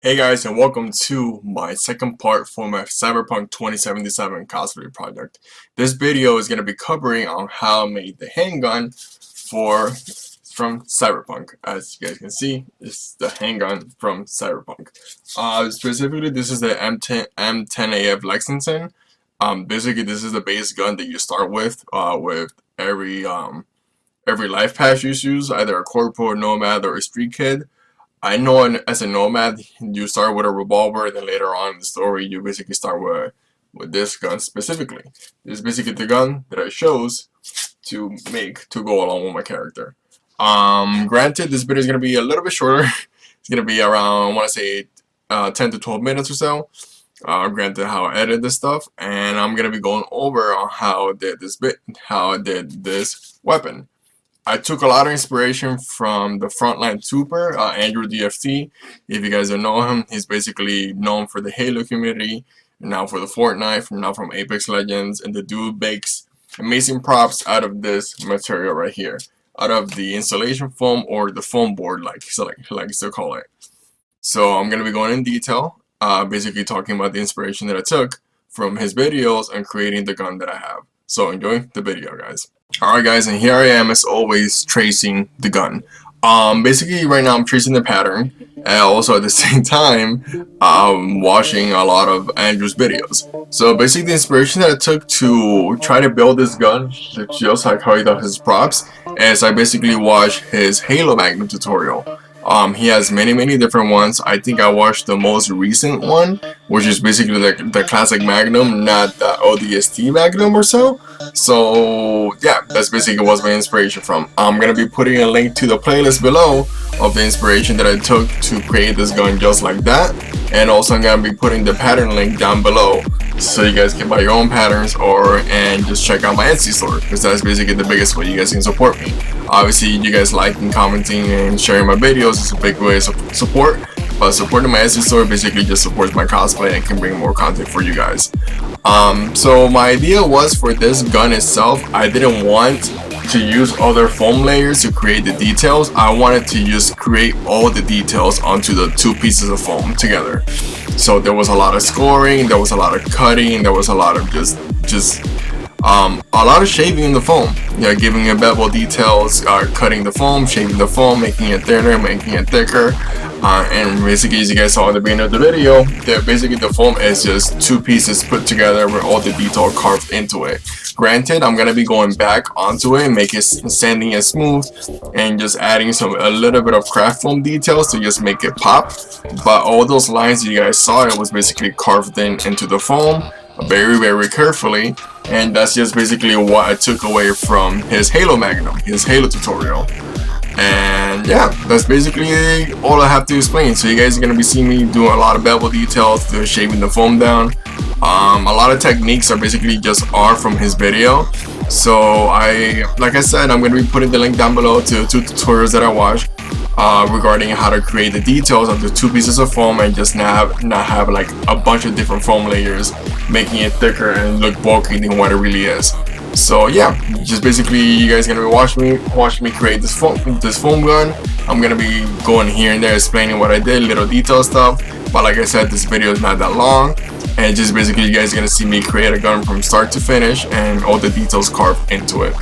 Hey guys, and welcome to my second part for my Cyberpunk 2077 cosplay project. This video is going to be covering on how I made the handgun from Cyberpunk. As you guys can see, it's the handgun from Cyberpunk. Specifically, this is the M10AF Lexington. Basically, this is the base gun that you start with every life pass you use, either a corporal, nomad, or a street kid. I know as a nomad, you start with a revolver, and then later on in the story, you basically start with this gun specifically. This is basically the gun that I chose to make to go along with my character. Granted, this video is gonna be a little bit shorter. It's gonna be around, I want to say, 10 to 12 minutes or so. Granted, how I edit this stuff, and I'm gonna be going over on how I did this weapon. I took a lot of inspiration from the Frontline Trooper, Andrew DFT. If you guys don't know him, he's basically known for the Halo community, now for the Fortnite, now from Apex Legends, and the dude makes amazing props out of this material right here, out of the installation foam or the foam board, like he likes to call it. So I'm gonna be going in detail, basically talking about the inspiration that I took from his videos and creating the gun that I have. So enjoy the video, guys. Alright guys, and here I am as always tracing the gun. Basically right now I'm tracing the pattern, and also at the same time watching a lot of Andrew's videos. So basically the inspiration that I took to try to build this gun, just like how he does his props, is I basically watched his Halo Magnum tutorial. He has many different ones. I think I watched the most recent one, which is basically the classic Magnum, not the ODST Magnum or so. So yeah, that's basically what's my inspiration from. I'm gonna be putting a link to the playlist below of the inspiration that I took to create this gun just like that, and also I'm gonna be putting the pattern link down below so you guys can buy your own patterns and just check out my Etsy store, because that's basically the biggest way you guys can support me. Obviously, you guys liking, commenting, and sharing my videos is a big way of support, but supporting my Etsy store basically just supports my cosplay and can bring more content for you guys. So my idea was, for this gun itself, I didn't want to use other foam layers to create the details. I wanted to just create all the details onto the two pieces of foam together. So there was a lot of scoring, there was a lot of cutting, there was a lot of just a lot of shaving in the foam, giving it bevel details, cutting the foam, shaving the foam, making it thinner, making it thicker, and basically, as you guys saw at the beginning of the video, basically the foam is just two pieces put together with all the detail carved into it. Granted, I'm gonna be going back onto it and make it sanding it smooth and just adding a little bit of craft foam details to just make it pop. But all those lines you guys saw, it was basically carved into the foam very carefully, and that's just basically what I took away from his Halo Magnum, his Halo tutorial. And yeah, that's basically all I have to explain. So you guys are going to be seeing me doing a lot of bevel details, shaving the foam down. A lot of techniques are basically just from his video. So like I said, I'm going to be putting the link down below to two tutorials that I watched regarding how to create the details of the two pieces of foam and just not have like a bunch of different foam layers, making it thicker and look bulky than what it really is. So yeah, just basically you guys are gonna be watching me create this foam gun. I'm gonna be going here and there explaining what I did, little detail stuff. But like I said, this video is not that long, and just basically you guys are gonna see me create a gun from start to finish and all the details carved into it.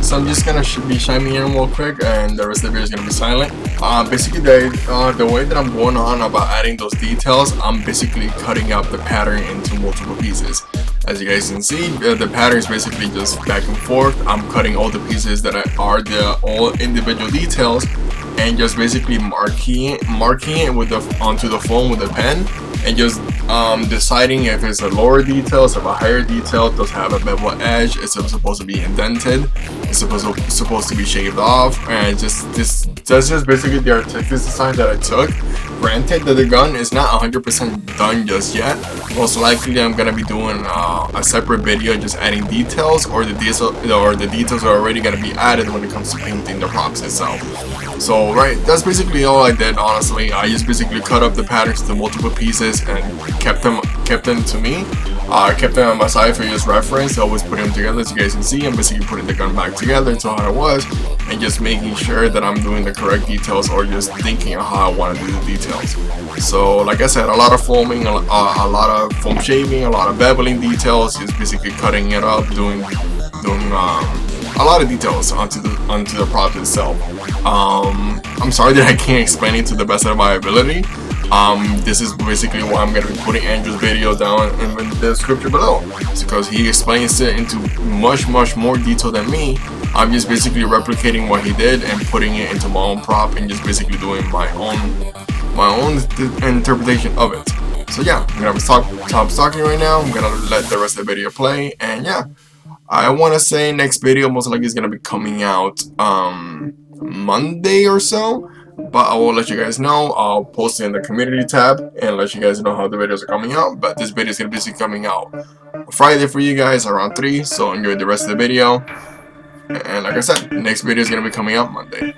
So I'm just gonna be chiming in real quick, and the rest of the video is gonna be silent. Basically, the way that I'm going on about adding those details, I'm basically cutting up the pattern into multiple pieces. As you guys can see, the pattern is basically just back and forth. I'm cutting all the pieces that are all individual details, and just basically marking it onto the foam with a pen, and just deciding if it's a lower detail, if a higher detail, does it have a bevel edge, is it supposed to be indented, it's supposed to be shaved off, and that's just basically the artistic design that I took. Granted that the gun is not 100% done just yet. Most likely I'm gonna be doing a separate video just adding details, or the details are already gonna be added when it comes to painting the props itself. So right, that's basically all I did. Honestly, I just basically cut up the patterns into multiple pieces and kept them to me. Kept them on my side for just reference. I always put them together so you guys can see. I'm basically putting the gun back together to how it was, and just making sure that I'm doing the correct details, or just thinking of how I want to do the details. So like I said, a lot of foaming, a lot of foam shaving, a lot of beveling details, just basically cutting it up, doing a lot of details onto the prop itself. I'm sorry that I can't explain it to the best of my ability. This is basically why I'm going to be putting Andrew's video down in the description below. It's because he explains it into much more detail than me. I'm just basically replicating what he did and putting it into my own prop, and just basically doing my own interpretation of it. So yeah, I'm gonna stop talking right now. I'm gonna let the rest of the video play, and yeah, I want to say next video most likely is gonna be coming out Monday or so, but I will let you guys know. I'll post it in the community tab and let you guys know how the videos are coming out. But this video is gonna be coming out Friday for you guys around 3, so enjoy the rest of the video. And like I said, next video is gonna be coming out Monday.